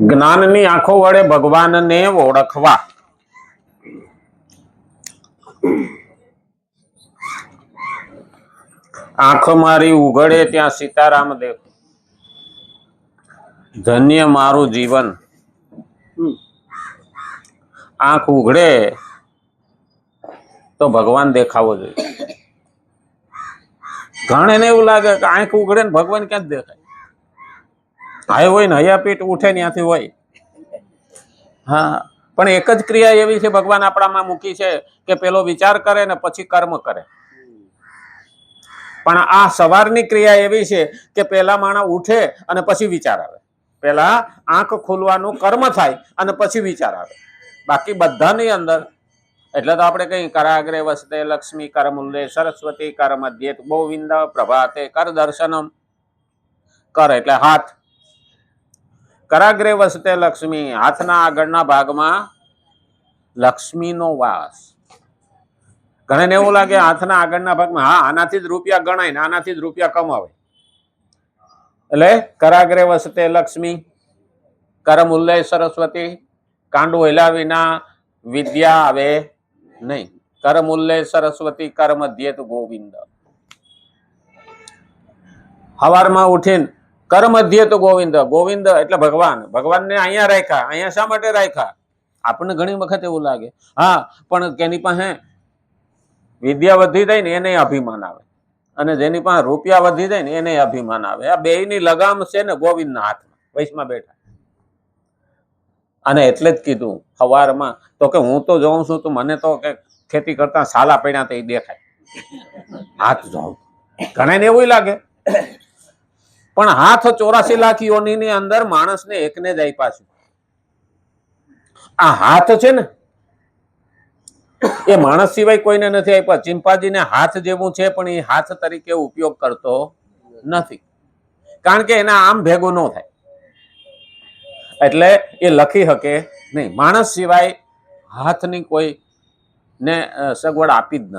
જ્ઞાનની આંખો વડે ભગવાનને ઓળખવા. આંખ મારી ઉઘડે ત્યાં સીતારામ દેખ, ધન્ય મારું જીવન. આંખ ઉઘડે તો ભગવાન દેખાવો જોઈએ. ઘણાને એવું લાગે કે આંખ ઉઘડે ને ભગવાન ક્યાં જ દેખાય. હાય હોય ને હયાપીઠ ઉઠે ત્યાંથી હોય. હા, પણ એક જ ક્રિયા એવી છે ભગવાન આપણામાં મૂકી છે કે પેલો વિચાર કરે ને પછી કર્મ કરે. પણ આ સવારની ક્રિયા એવી છે કે પેલા માણસ ઉઠે અને પછી વિચાર આવે. પેલા આંખ ખોલવાનું કર્મ થાય અને પછી વિચાર આવે. બાકી બધાની અંદર એટલે તો આપણે કઈ કરાગ્રે વસતે લક્ષ્મી, કર મૂલ્ય સરસ્વતી, કર મધ્યે ગોવિંદ, પ્રભાતે કર દર્શનમ. કર એટલે હાથ. કરાગ્રે વસતે લક્ષ્મી, હાથના આગળના ભાગમાં લક્ષ્મીનો વાસ. ઘણાને એવું લાગે હાથના આગળના ભાગમાં હા આનાથી જ રૂપિયા ગણાય ને આનાથી જ રૂપિયા કમાવે. એટલે કરાગ્રે વસતે લક્ષ્મી, કર મૂલ્ય સરસ્વતી. કાંડું હેલા વિના વિદ્યા આવે નહીં. કર મૂલ્ય સરસ્વતી, કર મધ્યે ગોવિંદ. સવારમાં ઉઠીને કર મધ્યે તો ગોવિંદ. ગોવિંદ એટલે ભગવાન. ભગવાનને અહીંયા રાખ્યા. અહીંયા શા માટે રાખ્યા? આપણને ઘણી વખત એવું લાગે હા પણ કેની પાસે વિદ્યા વધી જાય ને એને અભિમાન આવે અને જેની પાસે રૂપિયા વધી જાય ને એને અભિમાન આવે. આ બેયની લગામ છે ને ગોવિંદના હાથમાં, વૈશમાં બેઠા. અને એટલે જ કીધું સવારમાં તો કે હું તો જોઉં છું તો મને તો કે ખેતી કરતા સાલા પડ્યા તો એ દેખાય. હાથ જોઉં ઘણાને એવું લાગે પણ હાથ 84 લાખ યોનિની અંદર માણસને એકને જ આપ્યા છે. આ હાથ છે ને એ માણસ સિવાય કોઈને નથી આપ્યા. ચિંપાંજીને હાથ જેવું છે પણ એ હાથ તરીકે ઉપયોગ કરતો નથી કારણ કે એના આમ ભેગું ન થાય એટલે એ લખી શકે નહીં. માણસ સિવાય હાથની કોઈ ને સગવડ આપી જ નથી.